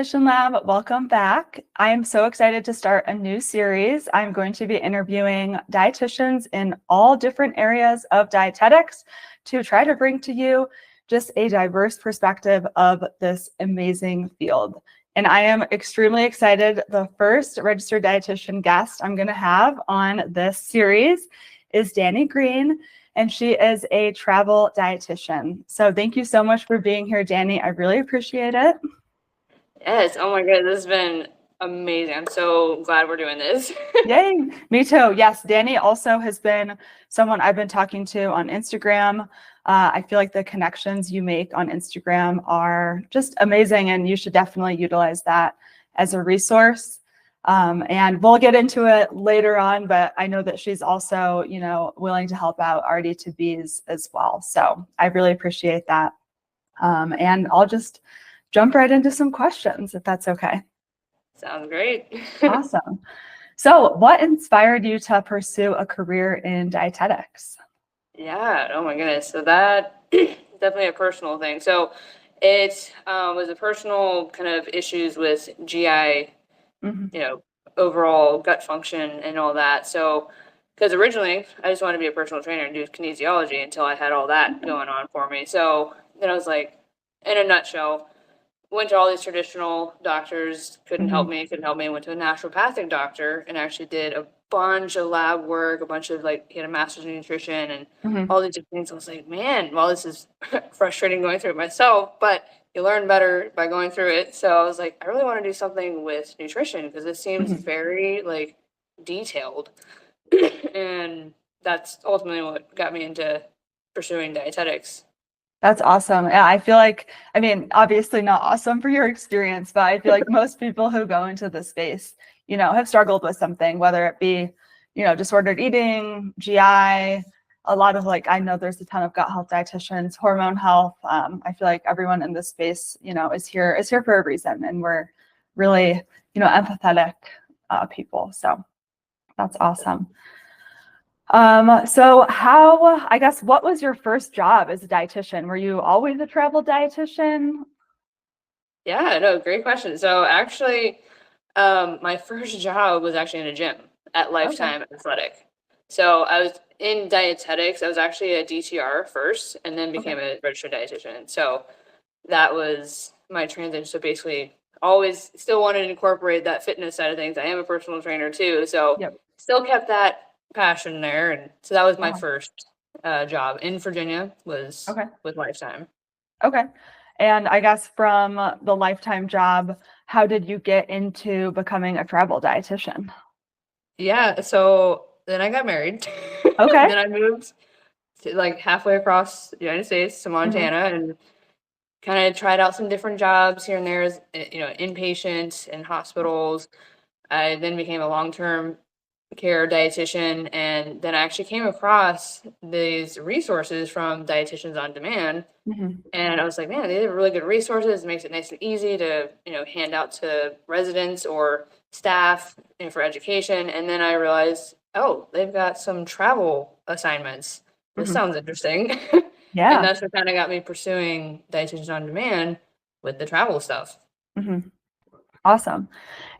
Dietitian Lab, welcome back. I am so excited to start a new series. I'm going to be interviewing dietitians in all different areas of dietetics to try to bring to you just a diverse perspective of this amazing field. And I am extremely excited. The first registered dietitian guest I'm going to have on this series is Danni Green, and she is a travel dietitian. So thank you so much for being here, Danni. I really appreciate it. Yes. Oh my God. This has been amazing. I'm so glad we're doing this. Yay. Me too. Yes. Danni also has been someone I've been talking to on Instagram. I feel like the connections you make on Instagram are just amazing, and you should definitely utilize that as a resource. And we'll get into it later on, but I know that she's also, willing to help out RD2Bs as well. So I really appreciate that. And I'll just jump right into some questions, if that's okay. Sounds great. Awesome. So what inspired you to pursue a career in dietetics? Yeah. Oh my goodness. So that definitely a personal thing. So it was a personal kind of issues with GI, overall gut function and all that. So because originally I just wanted to be a personal trainer and do kinesiology until I had all that going on for me. So then I was like, in a nutshell, went to all these traditional doctors, couldn't help me, went to a naturopathic doctor and actually did a bunch of lab work, a bunch of he had a master's in nutrition and all these different things. I was like, man, well, this is frustrating going through it myself, but you learn better by going through it. So I was like, I really want to do something with nutrition because it seems very detailed. And that's ultimately what got me into pursuing dietetics. That's awesome. Yeah, I feel like, obviously not awesome for your experience, but I feel like most people who go into this space, have struggled with something, whether it be, disordered eating, GI, a lot of I know there's a ton of gut health dietitians, hormone health. I feel like everyone in this space, is here for a reason, and we're really, empathetic people. So that's awesome. So what was your first job as a dietitian? Were you always a travel dietitian? Yeah, no, great question. So actually, my first job was actually in a gym at Lifetime Athletic. So I was in dietetics. I was actually a DTR first and then became a registered dietitian. So that was my transition. So basically, always still wanted to incorporate that fitness side of things. I am a personal trainer too. So still kept that passion there. And so that was my first job in Virginia was with Lifetime. Okay. And I guess from the Lifetime job, how did you get into becoming a travel dietitian? Yeah, so then I got married. Okay. Then I moved to halfway across the United States to Montana and kind of tried out some different jobs here and there as inpatient in hospitals. I then became a long-term care dietitian, and then I actually came across these resources from Dietitians on Demand. And I was like, man, they have really good resources. It makes it nice and easy to, hand out to residents or staff for education. And then I realized, oh, they've got some travel assignments. This sounds interesting. Yeah. And that's what kind of got me pursuing Dietitians on Demand with the travel stuff. Awesome.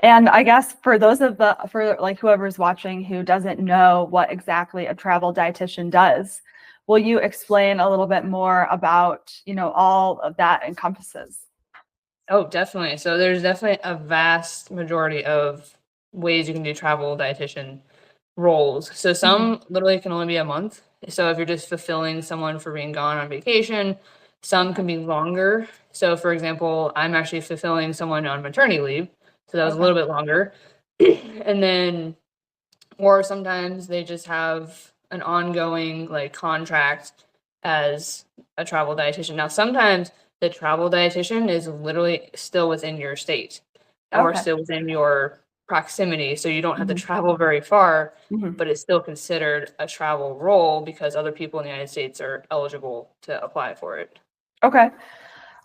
And I guess for whoever's watching who doesn't know what exactly a travel dietitian does, will you explain a little bit more about, all of that encompasses? Oh, definitely. So there's definitely a vast majority of ways you can do travel dietitian roles. So some literally can only be a month. So if you're just fulfilling someone for being gone on vacation, some can be longer. So for example, I'm actually fulfilling someone on maternity leave. So that was a little bit longer. And then, or sometimes they just have an ongoing contract as a travel dietitian. Now, sometimes the travel dietitian is literally still within your state or still within your proximity. So you don't have to travel very far, but it's still considered a travel role because other people in the United States are eligible to apply for it. Okay.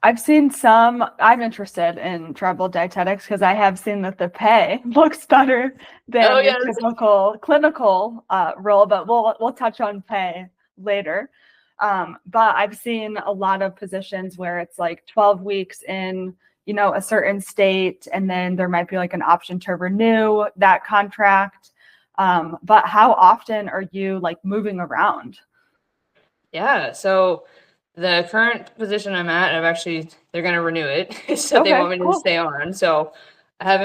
I'm interested in travel dietetics because I have seen that the pay looks better than your typical clinical role, but we'll touch on pay later. But I've seen a lot of positions where it's 12 weeks in a certain state, and then there might be like an option to renew that contract. But how often are you like moving around? Yeah. So the current position I'm at, they're going to renew it. So they Okay, want me to cool. stay on. So I've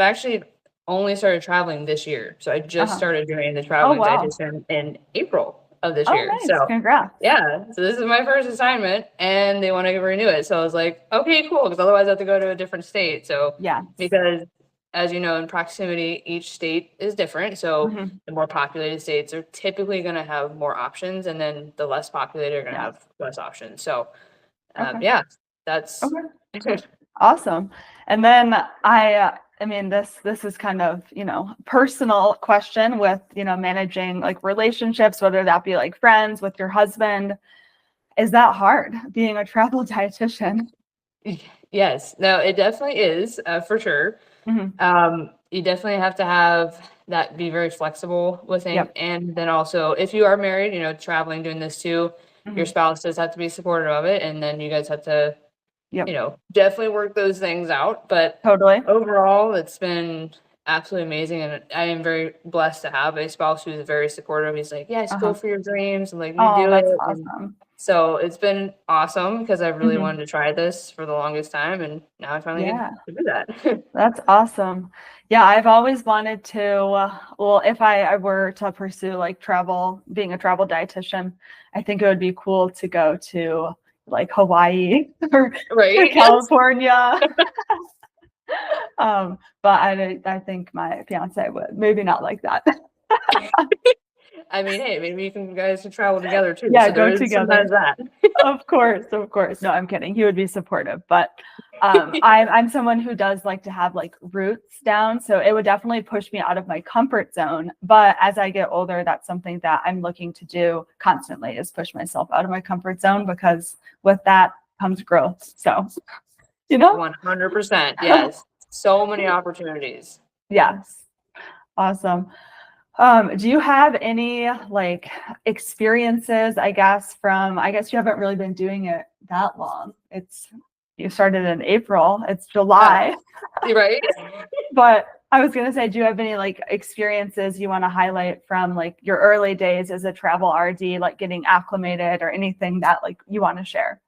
actually only started traveling this year. So I just Uh-huh. started doing the Oh, traveling wow. dietitian in April of this Oh, year. nice. So Congrats. yeah, so this is my first assignment and they want to renew it. So I was like, okay, cool. Because otherwise I have to go to a different state. So Yes. because as you know, in proximity, each state is different. So Hmm. the more populated states are typically going to have more options, and then the less populated are going to Yeah. have less options. So, Okay. yeah, that's Okay. Awesome. And then I mean, this is kind of, personal question with, managing like relationships, whether that be like friends with your husband. Is that hard being a travel dietitian? yes, no, it definitely is for sure. Hmm. You definitely have to have that be very flexible with things. Yep. And then also, if you are married, traveling, doing this too, your Hmm. spouse does have to be supportive of it. And then you guys have to, Yep. definitely work those things out. But Totally. overall, it's been absolutely amazing. And I am very blessed to have a spouse who's very supportive. He's like, yes, go Uh-huh. for your dreams and like you Oh, do that's it. And awesome. so it's been awesome because I really Hmm. wanted to try this for the longest time. And now I finally get Yeah. to do that. That's awesome. Yeah, I've always wanted to, well, if I were to pursue like being a travel dietitian, I think it would be cool to go to like Hawaii or Right? California. But I think my fiance would maybe not like that. I mean, hey, maybe you guys can travel together too. Yeah, So there go is together. sometimes that. Of course, of course. No, I'm kidding. He would be supportive, but I'm someone who does like to have like roots down, so it would definitely push me out of my comfort zone. But as I get older, that's something that I'm looking to do constantly is push myself out of my comfort zone because with that comes growth. So, you know, 100%. Yes. So many opportunities. yes, awesome. Do you have any like experiences, I guess you haven't really been doing it that long. You started in April, it's Yeah. July, Right? but I was gonna say, do you have any like experiences you want to highlight from like your early days as a travel RD, like getting acclimated or anything that like you want to share?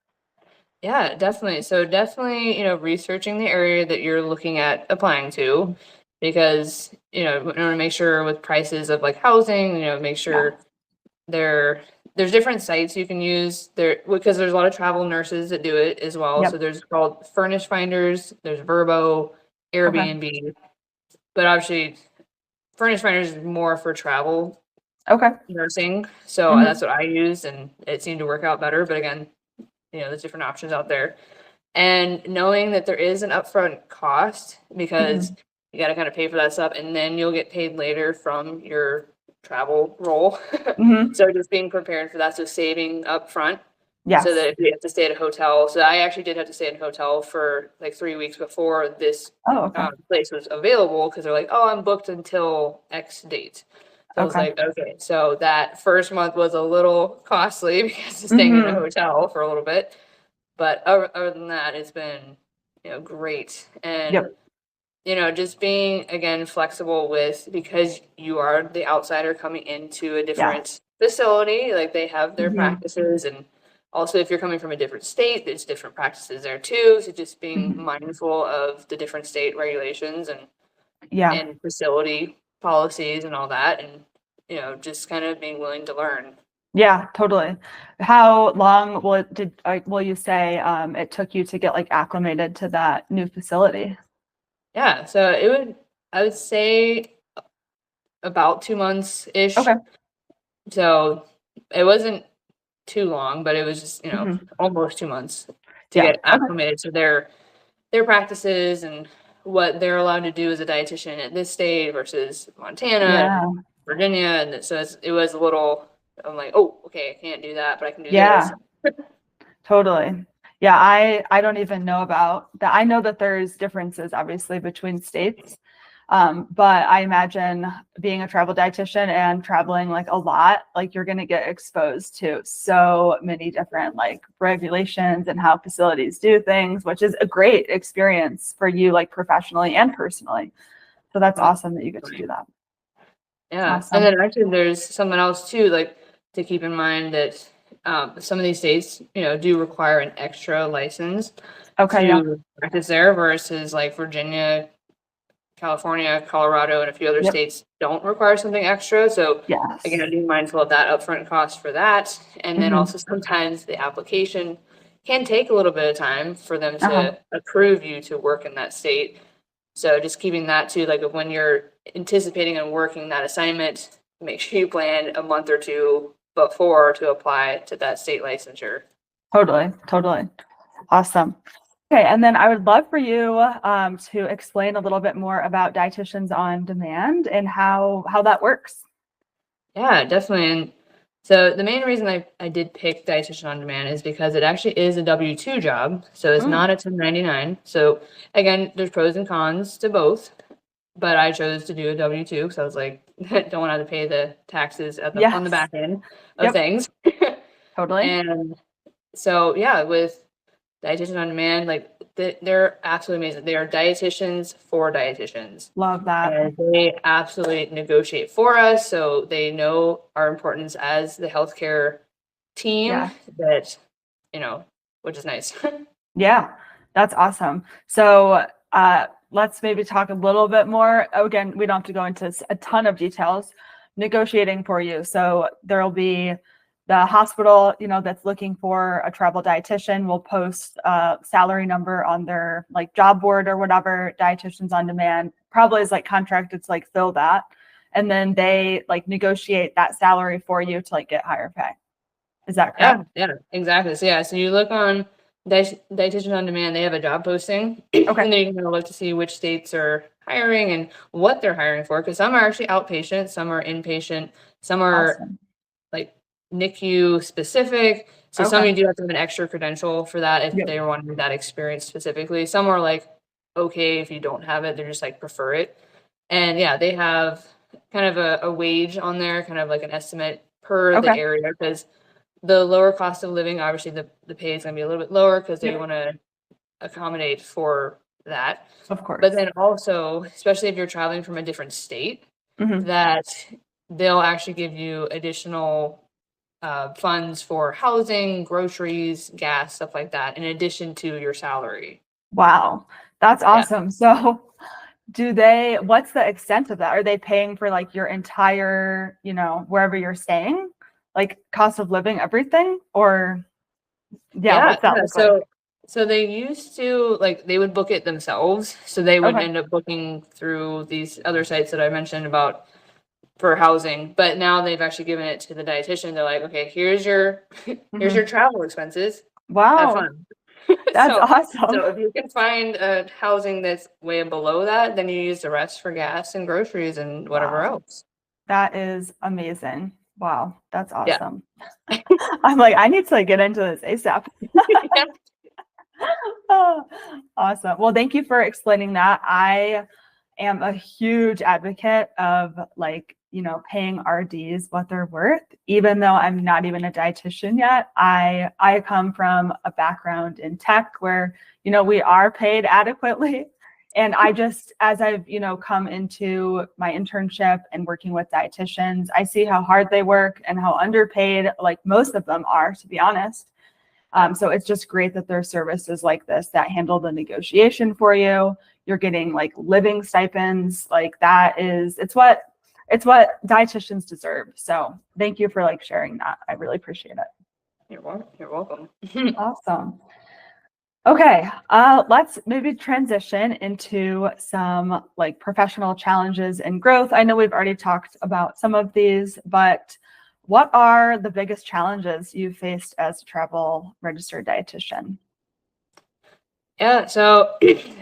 Yeah, definitely. So definitely, researching the area that you're looking at applying to because, we want to make sure with prices of like housing, make Yeah. sure there's different sites you can use there because there's a lot of travel nurses that do it as well. So Yep. there's called Furnish Finders, there's Verbo, Okay. Airbnb, but obviously Furnish Finders is more for travel Okay. nursing. So Hmm. that's what I used and it seemed to work out better. But again, there's different options out there. And knowing that there is an upfront cost because Hmm. you got to kind of pay for that stuff and then you'll get paid later from your travel role. Hmm. So just being prepared for that. So saving up front so that Yes. if you have to stay at a hotel. So I actually did have to stay in a hotel for like 3 weeks before this Oh, okay. place was available because they're like, oh, I'm booked until X date. So I was Okay. like, okay. So that first month was a little costly because of staying in a Hmm. hotel for a little bit. But other than that, it's been, great. And, Yep. just being, again, flexible with because you are the outsider coming into a Yeah. different facility, like they have their Hmm. practices. And also, if you're coming from a different state, there's different practices there too. So just being Hmm. mindful of the different state regulations Yeah. and facility policies and all that. And, just kind of being willing to learn. Yeah, totally. How long will you say it took you to get like acclimated to that new facility? Yeah. So I would say about 2 months ish. Okay. So it wasn't too long, but it was just, Hmm. almost 2 months to Yeah. get Okay. acclimated to their practices and what they're allowed to do as a dietitian at this state versus Montana Yeah. and Virginia. And so it was a little, I'm like, oh, okay, I can't do that, but I can do this. Yeah. Totally. Yeah. I don't even know about that. I know that there's differences obviously between states. But I imagine being a travel dietitian and traveling like a lot, like you're going to get exposed to so many different like regulations and how facilities do things, which is a great experience for you, like professionally and personally. So that's awesome that you get to do that. Yeah. And Awesome. then actually there's something else too, like to keep in mind that some of these states, do require an extra license Okay. Yeah. to practice there versus like Virginia, California, Colorado, and a few other Yep. states don't require something extra. So Yes. again, be mindful of that upfront cost for that. And then Mm-hmm. also sometimes the application can take a little bit of time for them Uh-huh. to approve you to work in that state. So just keeping that too, like when you're anticipating and working that assignment, make sure you plan a month or two before to apply to that state licensure. Totally. Totally. Awesome. Okay, and then I would love for you to explain a little bit more about dietitians on demand and how that works. Yeah, definitely. And so the main reason I did pick dietitian on demand is because it actually is a W-2 job. So it's Mm, not a 1099. So again, there's pros and cons to both, but I chose to do a W-2 because I was like, don't want to have to pay the taxes on the yes. back end of Yep. things. Totally. And so yeah, with dietitian on demand, like they're absolutely amazing. They are dietitians for dietitians. Love that. And they absolutely negotiate for us. So they know our importance as the healthcare team Yeah. that, which is nice. Yeah. That's awesome. So let's maybe talk a little bit more. Again, we don't have to go into a ton of details. Negotiating for you. So there'll be the hospital, that's looking for a travel dietitian will post a salary number on their like job board or whatever. Dietitians on demand probably is like contracted to like fill that. And then they like negotiate that salary for you to like get higher pay. Is that correct? Yeah, exactly. So you look on Dietitian on Demand, they have a job posting, Okay. and then you can kind of look to see which states are hiring and what they're hiring for. Because some are actually outpatient, some are inpatient, some are Awesome. like NICU specific. So some Okay. you do have to have an extra credential for that if Yep. they wanted that experience specifically. Some are like okay if you don't have it, they're just like prefer it. And yeah, they have kind of a wage on there, kind of like an estimate per the Okay. area because the lower cost of living, obviously the pay is gonna be a little bit lower because they Yep. wanna accommodate for that. Of But course. then also, especially if you're traveling from a different state, Hmm. that they'll actually give you additional funds for housing, groceries, gas, stuff like that, in addition to your salary. Wow. That's Yeah. awesome. So what's the extent of that? Are they paying for like your entire, wherever you're staying, like cost of living, everything? Or yeah, Yeah, what's that yeah. look like? So they used to like they would book it themselves. So they would Okay. end up booking through these other sites that I mentioned about for housing. But now they've actually given it to the dietitian. They're like, okay, here's your Hmm. travel expenses. Have Wow. fun. That's So awesome. so if you can find a housing that's way below that, then you use the rest for gas and groceries and whatever Wow. else. That is amazing. Wow. That's Yeah. awesome. I'm like, I need to like, get into this ASAP. Yeah. Oh, awesome. Well, thank you for explaining that. I am a huge advocate of like, paying RDs what they're worth, even though I'm not even a dietitian yet. I come from a background in tech where, we are paid adequately. And I just, as I've, come into my internship and working with dietitians, I see how hard they work and how underpaid, like most of them are, to be honest. So it's just great that there are services like this that handle the negotiation for you. You're getting like living stipends. Like it's what dietitians deserve. So thank you for like sharing that. I really appreciate it. You're welcome. Awesome. Okay, let's maybe transition into some like professional challenges and growth. I know we've already talked about some of these, but what are the biggest challenges you've faced as a travel registered dietitian? Yeah, so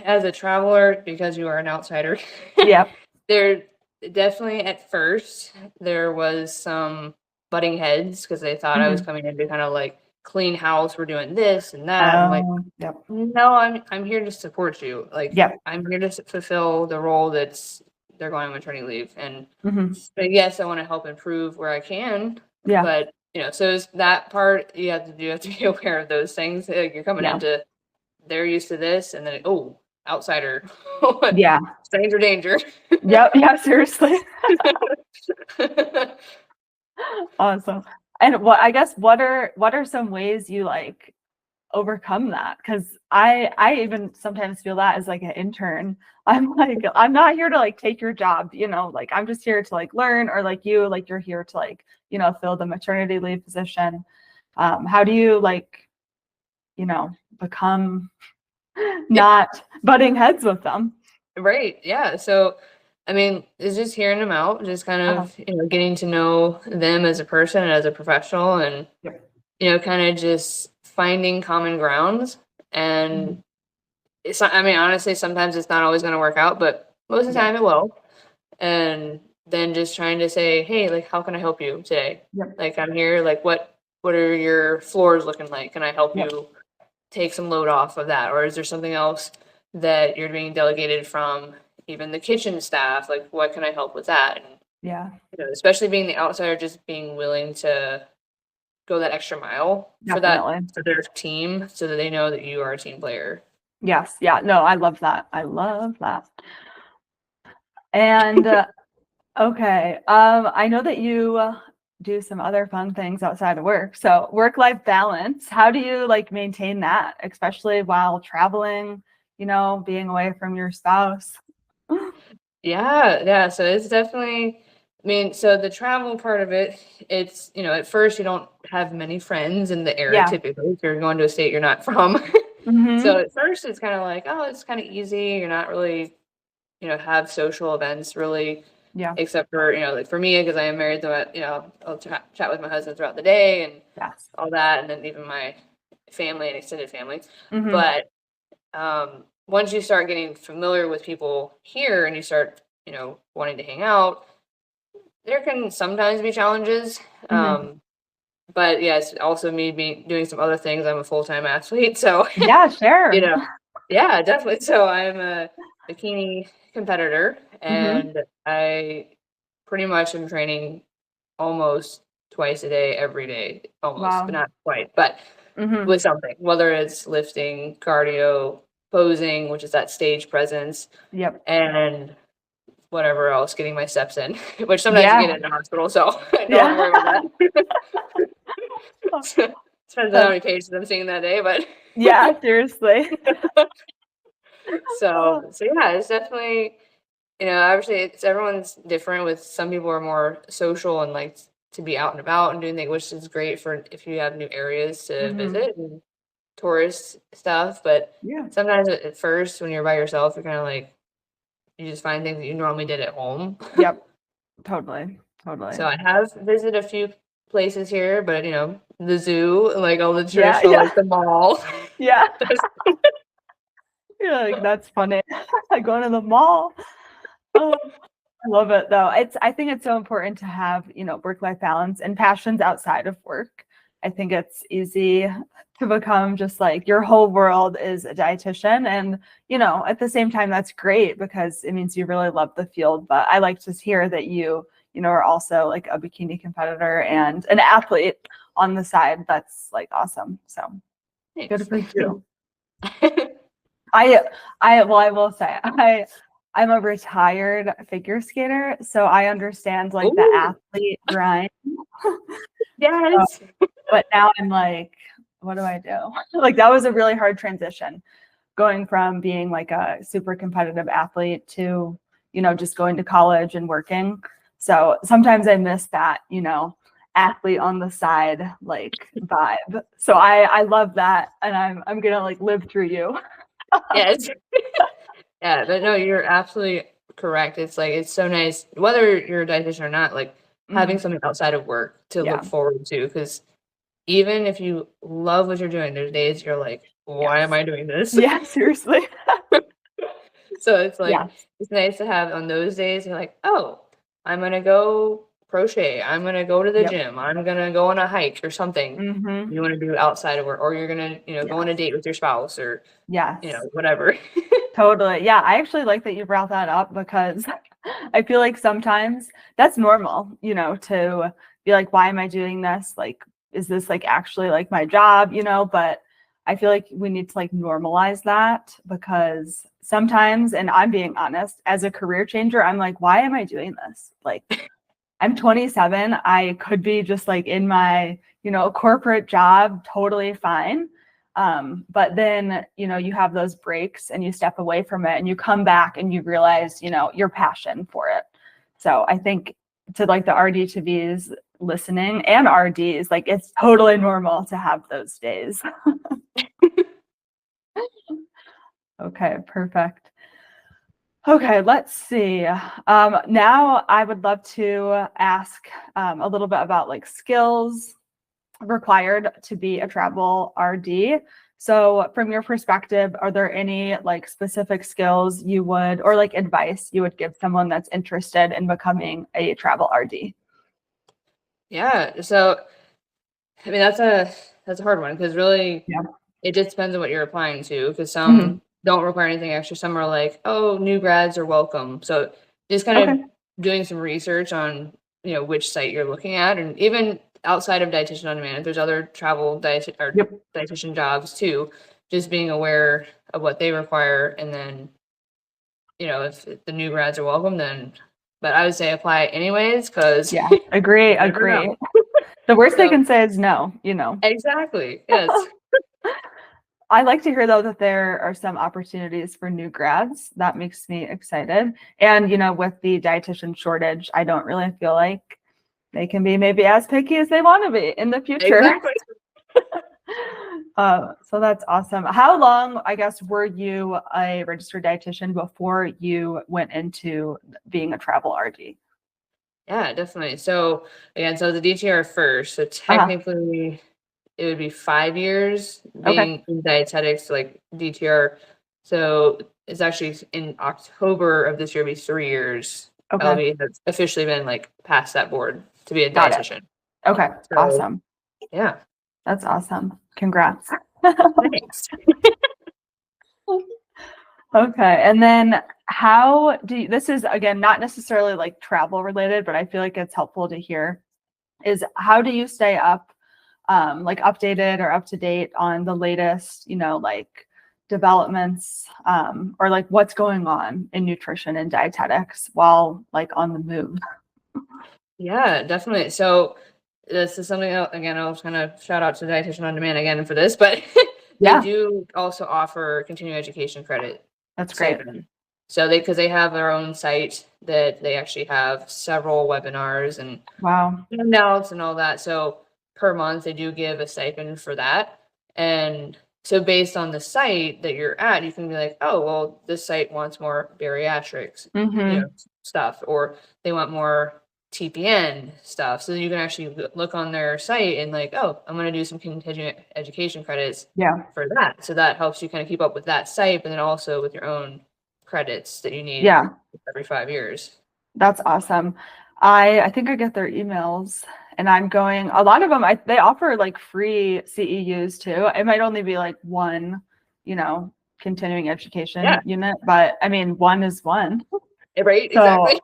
as a traveler, because you are an outsider, Yep. there definitely at first there was some butting heads because they thought I was Mhm. coming in to kind of like clean house, we're doing this and that. I'm like, Oh, yep. no, I'm here to support you. Like Yep. I'm here to fulfill the role that's they're going on maternity leave. And Mm-hmm. but yes, I want to help improve where I can, Yeah. but so is that part you have to be aware of those things. Like, you're coming Yeah. into, they're used to this, and then outsider, Yeah. stranger danger. Yep. Yeah. Seriously. Awesome. And what are some ways you like overcome that? Because I even sometimes feel that as like an intern. I'm like, I'm not here to like take your job, like I'm just here to like learn, or like you're here to like, fill the maternity leave position. How do you like, become not butting heads with them? Right. Yeah. So, I mean, it's just hearing them out, just kind Uh, of, getting to know them as a person and as a professional, and, yeah. kind of just finding common grounds. Mhm. And it's not, I mean, honestly, sometimes it's not always going to work out, but most of the Yeah. time it will. And then just trying to say, hey, like, how can I help you today? Yep. Like, I'm here, like, what are your floors looking like? Can I help Yep. you take some load off of that? Or is there something else that you're being delegated from even the kitchen staff? Like, what can I help with that? And, Yeah. especially being the outsider, just being willing to go that extra mile for Definitely. their team, so that they know that you are a team player. Yes. Yeah. No, I love that. I love that. And okay. I know that you do some other fun things outside of work. So work-life balance, how do you like maintain that, especially while traveling, being away from your spouse? Yeah, yeah. So it's definitely, I mean, so the travel part of it, it's, at first you don't have many friends in the area Yeah. typically if you're going to a state you're not from. So Mm-hmm. at first it's kind of like, oh, it's kind of easy. You're not really, have social events really, Yeah. except for, like for me, because I am married, so I'll chat with my husband throughout the day and Yes. all that, and then even my family and extended family. Mm-hmm. But once you start getting familiar with people here and you start, wanting to hang out, there can sometimes be challenges. Mm-hmm. But yes, also me doing some other things. I'm a full-time athlete, so Yeah, you sure. know, yeah, definitely. So I'm a bikini competitor, Mm-hmm. and I pretty much am training almost twice a day, every day, almost, but Wow. not quite. But Mm-hmm. with something, whether it's lifting, cardio, posing, which is that stage presence, Yep. and whatever else, getting my steps in, which sometimes you Yeah. get in the hospital, so I don't have to Yeah. worry about that. Depends on how many patients I'm seeing that day, but Yeah, seriously. Oh, so yeah, it's definitely, obviously everyone's different. With some people are more social and like to be out and about and doing things, which is great for if you have new areas to mm-hmm. visit and tourist stuff. But Yeah. sometimes at first, when you're by yourself, you're kind of like, you just find things that you normally did at home. Yep. Totally. Totally. So I have visited a few places here, but the zoo, like all the Yeah. traditional, Yeah. like the mall. Yeah. You're like, that's funny. I go to the mall. Oh, I love it though. I think it's so important to have, work-life balance and passions outside of work. I think it's easy to become just like your whole world is a dietitian. And, at the same time, that's great because it means you really love the field. But I like to hear that are also like a bikini competitor and an athlete on the side. That's like awesome. So good Thanks. for you. I well, I will say I'm a retired figure skater, so I understand like the Ooh, athlete grind. Uh, yes. but now I'm like, what do I do? Like that was a really hard transition, going from being like a super competitive athlete to, just going to college and working. So sometimes I miss that, athlete on the side like vibe. So I love that, and I'm gonna like live through you. Yes. Yeah, but no, you're absolutely correct. It's like, it's so nice, whether you're a dietitian or not, like having Mhm. something outside of work to Yeah. look forward to. Because even if you love what you're doing, there's days you're like, why am Yes. I doing this? Yeah, seriously. So it's like, Yes. it's nice to have on those days, you're like, oh, I'm gonna go crochet, I'm gonna go to the Yep. gym, I'm gonna go on a hike or something Mhm. you want to do outside of work, or you're gonna, go on a Yes. date with your spouse, or Yes. whatever. Totally. Yeah, I actually like that you brought that up because I feel like sometimes that's normal, you know, to be like, why am I doing this? Like, is this like actually like my job, you know? But I feel like we need to like normalize that, because sometimes, and I'm being honest, as a career changer, I'm like, why am I doing this? Like, I'm 27. I could be just like in my, you know, corporate job, totally fine. But then, you know, you have those breaks and you step away from it and you come back and you realize, you know, your passion for it. So I think, to like the RD to Vs listening and RDs, like it's totally normal to have those days. Okay, perfect. Okay, let's see. Now I would love to ask a little bit about like skills required to be a travel RD. So from your perspective, are there any like specific skills you would, or like advice you would give someone that's interested in becoming a travel RD? Yeah. So, I mean, that's a hard one because really Yeah. it just depends on what you're applying to. Because Mhm. some don't require anything extra. Some are like, oh, new grads are welcome. So just kind of Okay. doing some research on, you know, which site you're looking at, and even outside of Dietitian on Demand, if there's other travel Yep. dietitian jobs too. Just being aware of what they require, and then, you know, if the new grads are welcome, then. But I would say apply anyways, because Yeah. Agree. you never know. Agree. The worst they So can say is no, you know. exactly, yes. I like to hear though that there are some opportunities for new grads. That makes me excited. And you know, with the dietitian shortage, I don't really feel like they can be maybe as picky as they want to be in the future. Exactly. So that's awesome. How long, I guess, were you a registered dietitian before you went into being a travel RD? Yeah, definitely. So again, so the DTR first. So Uh-huh. technically, it would be 5 years Okay. being in dietetics, like DTR. So it's actually in October of this year, it'll be 3 years. Okay. LB has officially been like past that board to be a Got it. dietitian. Okay. So Awesome. yeah, That's awesome. Congrats. thanks. Okay. And then how do you, this is again, not necessarily like travel related, but I feel like it's helpful to hear, is how do you stay up, like updated or up to date on the latest, you know, like developments, or like what's going on in nutrition and dietetics while like on the move? Yeah, definitely. So this is something again, I'll kind of shout out to Dietitian on Demand again for this, but they Yeah, do also offer continuing education credit that's great. stipend. So because they have their own site that they actually have several webinars and Wow. handouts and all that. So per month they do give a stipend for that. And so based on the site that you're at, you can be like, oh, well, this site wants more bariatrics, you know, Mm-hmm. stuff, or they want more TPN stuff. So you can actually look on their site and like, oh, I'm going to do some continuing education credits Yeah. for that. So that helps you kind of keep up with that site, but then also with your own credits that you need Yeah. every 5 years. That's awesome. I think I get their emails and I'm going, a lot of them, they offer like free CEUs too. It might only be like one, you know, continuing Yeah, education unit, but I mean, one is one. right. Exactly. So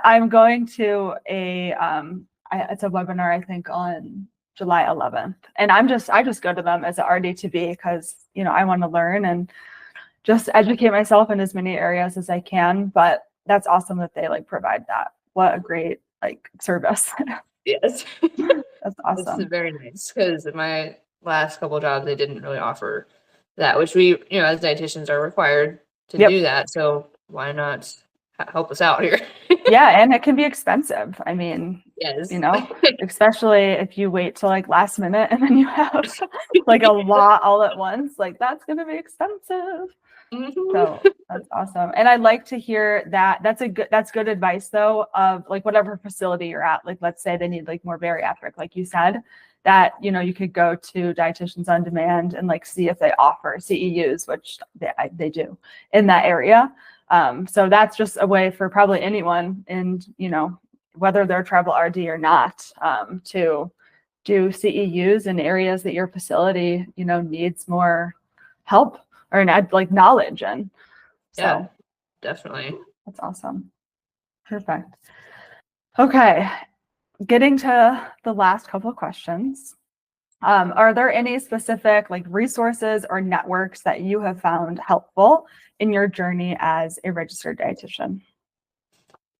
I'm going to it's a webinar, I think on July 11th. And I just go to them as an RD to be, because, you know, I want to learn and just educate myself in as many areas as I can. But that's awesome that they like provide that. What a great like service. Yes. That's It's awesome. very nice because my last couple jobs, they didn't really offer that, which we, you know, as dietitians are required to do Yep. that. So why not help us out here? Yeah, and it can be expensive. I mean, you Yes. know, especially if you wait till like last minute and then you have like a lot all at once, like that's going to be expensive. Mhm. So that's awesome. And I'd like to hear that. That's good advice though, of like whatever facility you're at. Like let's say they need like more bariatric, like you said, that you know, you could go to Dietitians on Demand and like see if they offer CEUs, which they do in that area. So that's just a way for probably anyone, and you know, whether they're travel RD or not, to do CEUs in areas that your facility, you know, needs more help or like knowledge in. Yeah, So definitely. that's awesome. Perfect. Okay, getting to the last couple of questions. Are there any specific like resources or networks that you have found helpful in your journey as a registered dietitian?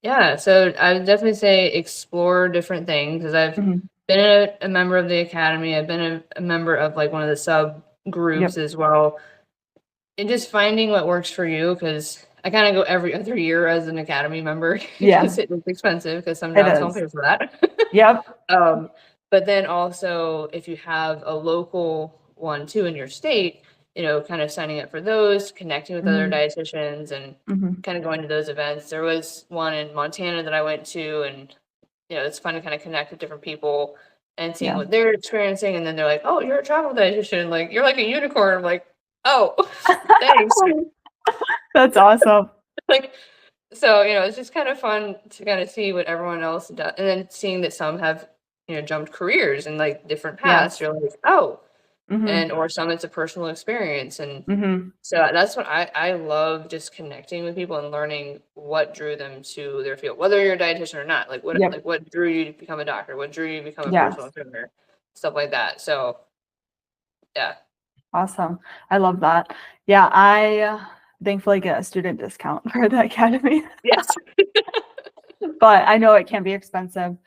Yeah, so I would definitely say explore different things because I've Mm-hmm. been a member of the academy. I've been a member of like one of the sub groups Yep. as well. And just finding what works for you because I kind of go every other year as an academy member Yeah, because it's expensive because some it jobs don't is. pay for that. Yep. Um, but then also if you have a local one too in your state, kind of signing up for those, connecting with other Mm-hmm. dietitians and Mm-hmm. kind of going to those events. There was one in Montana that I went to and it's fun to kind of connect with different people and seeing Yeah. what they're experiencing. And then they're like, oh, you're a travel dietitian. Like, you're like a unicorn. I'm like, oh, thanks. That's awesome. Like, so, it's just kind of fun to kind of see what everyone else does. And then seeing that some have, jumped careers and like different paths. Yes. You're like, oh, Mm-hmm. and or some it's a personal experience. And Mm-hmm. so that's what I love just connecting with people and learning what drew them to their field, whether you're a dietitian or not. Yep. What drew you to become a doctor? What drew you to become a Yes. personal trainer? Stuff like that. So yeah. Awesome. I love that. Yeah, I thankfully get a student discount for the academy, Yes. but I know it can be expensive.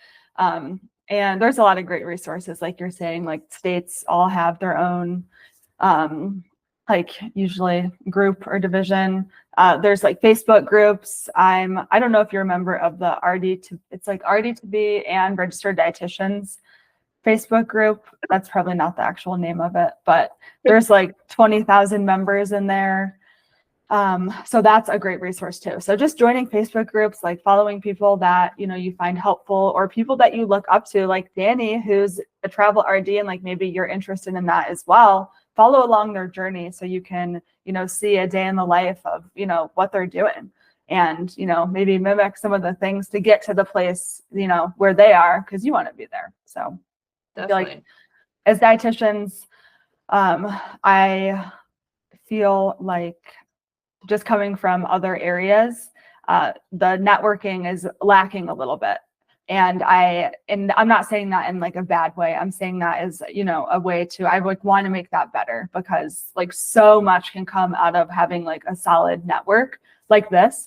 And there's a lot of great resources, like you're saying, like states all have their own, like usually group or division. There's like Facebook groups. I don't know if you're a member of the it's like RD2B and registered dietitians Facebook group. That's probably not the actual name of it, but there's like 20,000 members in there. So that's a great resource too. So just joining Facebook groups, like following people that, you find helpful or people that you look up to, like Danni, who's a travel RD and like maybe you're interested in that as well. Follow along their journey so you can, see a day in the life of, what they're doing and, maybe mimic some of the things to get to the place, where they are because you want to be there. So I feel like Definitely. as dietitians, I feel like just coming from other areas, the networking is lacking a little bit. And I'm not saying that in like a bad way. I'm saying that as, a way I would want to make that better because like so much can come out of having like a solid network like this,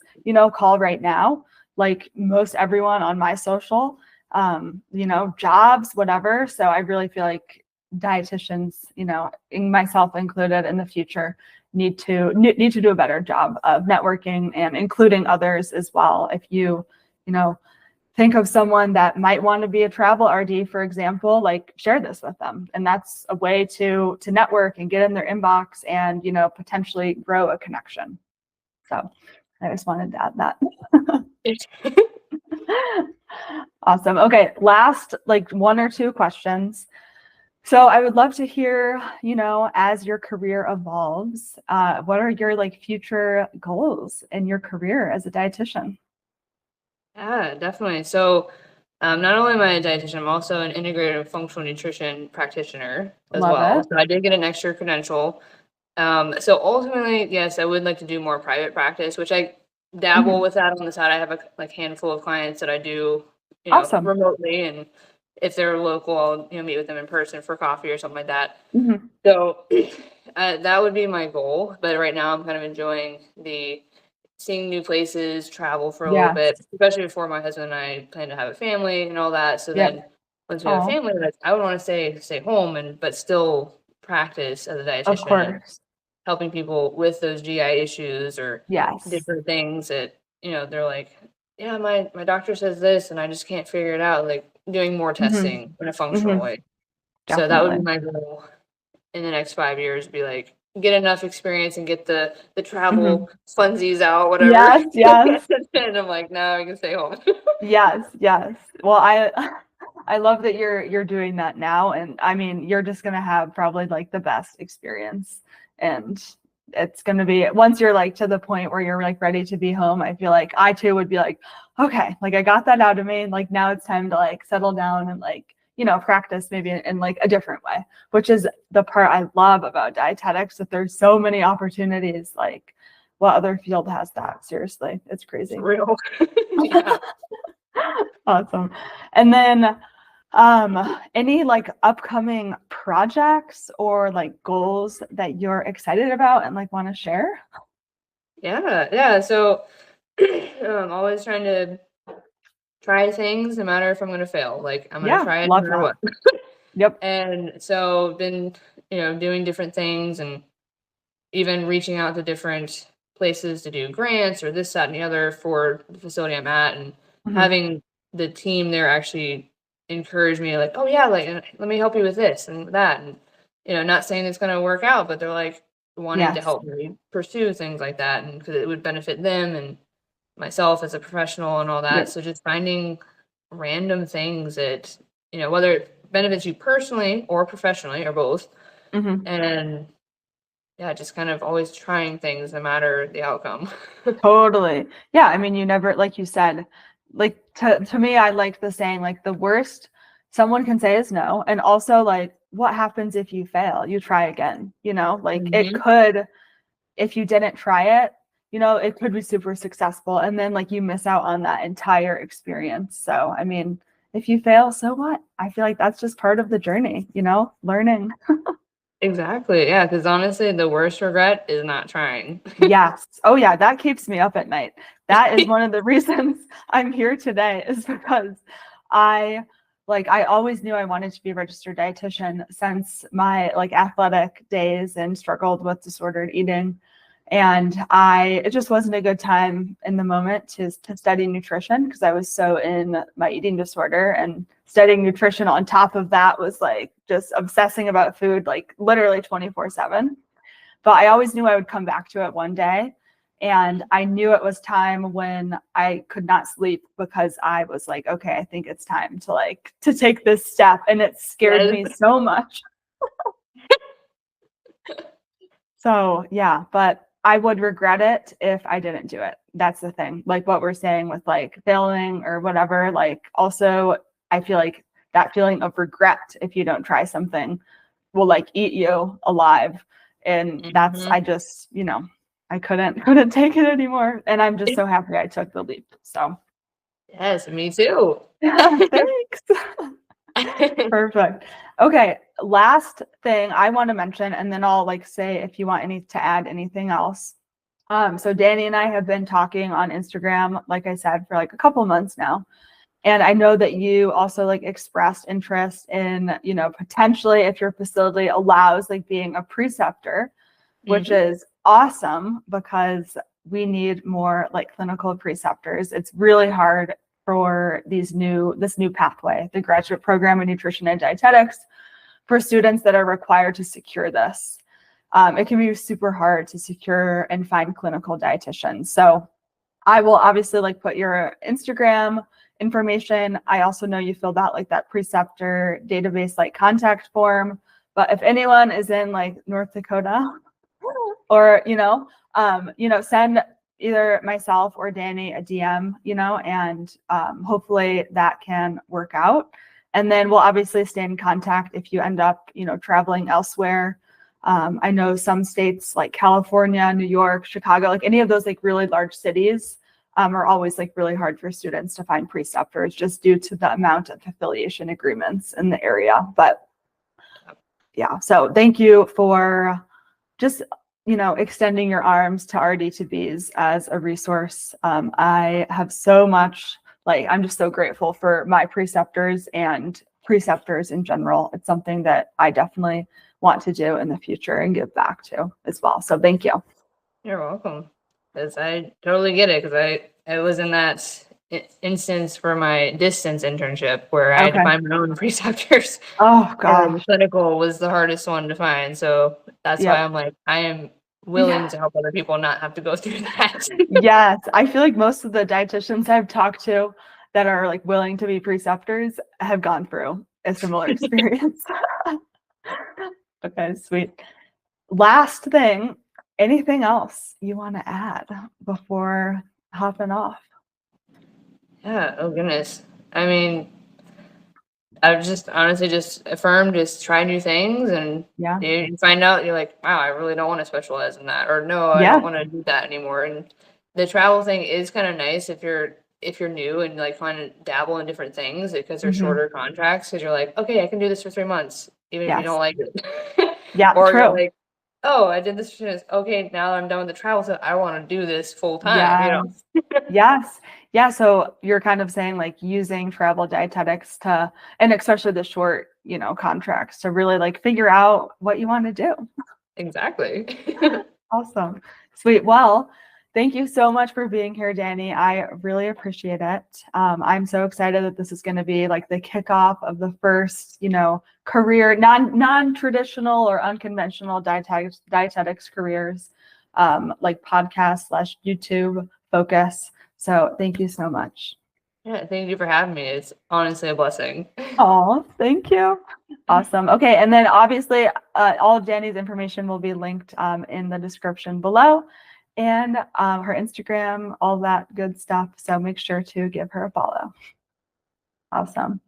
call right now, like most everyone on my social, jobs, whatever. So I really feel like dietitians, myself included in the future, need to do a better job of networking and including others as well. If you think of someone that might want to be a travel RD, for example, like share this with them. And that's a way to network and get in their inbox and, potentially grow a connection. So I just wanted to add that. Awesome. Okay. Last, like 1 or 2 questions. So I would love to hear, as your career evolves, what are your like future goals in your career as a dietitian? Yeah, definitely. So not only am I a dietitian, I'm also an integrative functional nutrition practitioner as Love well. it. So I did get an extra credential. So ultimately, yes, I would like to do more private practice, which I dabble Mhm. with that on the side. I have a like handful of clients that I do, Awesome. remotely, and if they're local, I'll meet with them in person for coffee or something like that. Mhm. So that would be my goal. But right now, I'm kind of enjoying the seeing new places, travel for a little Yes. bit, especially before my husband and I plan to have a family and all that. So Yep. then once we have a Oh, family, like, I would want to stay home but still practice as a of dietitian and course. helping people with those GI issues or Yes. different things that, they're like, yeah, my doctor says this and I just can't figure it out. Like doing more Mhm. testing in a functional Mhm. way. So that would be Definitely. my goal in the next 5 years, be like, get enough experience and get the Mhm. travel funsies out, whatever. Yes. Yes. And I'm like, now I can stay home. Yes. Yes. Well, I love that you're doing that now, and I mean, you're just gonna have probably like the best experience, and it's gonna be once you're like to the point where you're like ready to be home. I feel like I too would be like, okay, like I got that out of me, and like now it's time to like settle down and like practice maybe in like a different way, which is the part I love about dietetics, that there's so many opportunities like what other field has that? Seriously, it's crazy. For real. Yeah. Awesome. And then any like upcoming projects or like goals that you're excited about and like want to share? Yeah. So I'm always trying to try things no matter if I'm gonna fail. Like I'm gonna Yeah, try it no love matter that. what. Yep. And so been, doing different things and even reaching out to different places to do grants or this, that, and the other for the facility I'm at, and Mhm. having the team there actually encourage me, like, oh yeah, like let me help you with this and that, and not saying it's gonna work out, but they're like wanting to Yes. help me pursue things like that, and because it would benefit them and myself as a professional and all that. Yep. So just finding random things that whether it benefits you personally or professionally or both, Mhm. and yeah, just kind of always trying things no matter the outcome. Totally. Yeah, I mean, you never, like you said, like to me, I like the saying, like the worst someone can say is no. And also like what happens if you fail? You try again, like it Hmm. could, if you didn't try it, it could be super successful. And then like you miss out on that entire experience. So, I mean, if you fail, so what? I feel like that's just part of the journey, learning. Exactly. Yeah, because honestly, the worst regret is not trying. Yes. Oh, yeah. That keeps me up at night. That is one of the reasons I'm here today is because I I always knew I wanted to be a registered dietitian since my like athletic days and struggled with disordered eating. And it just wasn't a good time in the moment to study nutrition because I was so in my eating disorder, and studying nutrition on top of that was like just obsessing about food, like literally 24/7. But I always knew I would come back to it one day. And I knew it was time when I could not sleep because I was like, okay, I think it's time to take this step. And it scared Yes. me so much. So yeah, but I would regret it if I didn't do it. That's the thing. Like what we're saying with like failing or whatever, like also I feel like that feeling of regret if you don't try something will like eat you alive. And that's Hmm. I just, I couldn't take it anymore. And I'm just so happy I took the leap. So Yes, me too. thanks. Perfect. Okay, last thing I want to mention, and then I'll like say if you want any to add anything else. So Danny and I have been talking on Instagram, like I said, for like a couple months now. And I know that you also like expressed interest in, potentially if your facility allows like being a preceptor, which Hmm. is awesome because we need more like clinical preceptors. It's really hard for this new pathway, the graduate program in nutrition and dietetics, for students that are required to secure this. It can be super hard to secure and find clinical dietitians. So I will obviously like put your Instagram information. I also know you filled out like that preceptor database like contact form. But if anyone is in like North Dakota or send either myself or Danny a DM, and hopefully that can work out. And then we'll obviously stay in contact if you end up, traveling elsewhere. I know some states like California, New York, Chicago, like any of those like really large cities are always like really hard for students to find preceptors just due to the amount of affiliation agreements in the area. But yeah, so thank you for just extending your arms to RD2Bs as a resource. I have so much, like I'm just so grateful for my preceptors and preceptors in general. It's something that I definitely want to do in the future and give back to as well. So thank you. You're welcome. Because I totally get it. Because I was in that instance for my distance internship where I had to Okay. find my own preceptors, Oh and gosh. clinical was the hardest one to find. So that's why Yep. I'm like, I am willing Yeah. to help other people not have to go through that. Yes. I feel like most of the dietitians I've talked to that are like willing to be preceptors have gone through a similar experience. Okay, sweet. Last thing, anything else you want to add before hopping off? Yeah. Oh goodness. I mean, I've just honestly just affirmed, just try new things, and Yeah. you find out, you're like, wow, I really don't want to specialize in that, or no, I Yeah. don't want to do that anymore. And the travel thing is kind of nice if you're new and like kind of dabble in different things because they're Hmm. shorter contracts. Because you're like, okay, I can do this for 3 months, even if you Yes. don't like it, Yeah, or you're true. like, oh, I did this for 2 months. Okay, now that I'm done with the travel, so I want to do this full time. You Yes. know. Yes. Yeah. So you're kind of saying like using travel dietetics to, and especially the short, contracts to really like figure out what you want to do. Exactly. Awesome. Sweet. Well, thank you so much for being here, Danny. I really appreciate it. I'm so excited that this is going to be like the kickoff of the first, career, non-traditional or unconventional dietetics careers, like podcast / YouTube focus. So thank you so much. Yeah, thank you for having me. It's honestly a blessing. Oh, thank you. Awesome. Okay. And then obviously, all of Danny's information will be linked in the description below, and her Instagram, all that good stuff. So make sure to give her a follow. Awesome.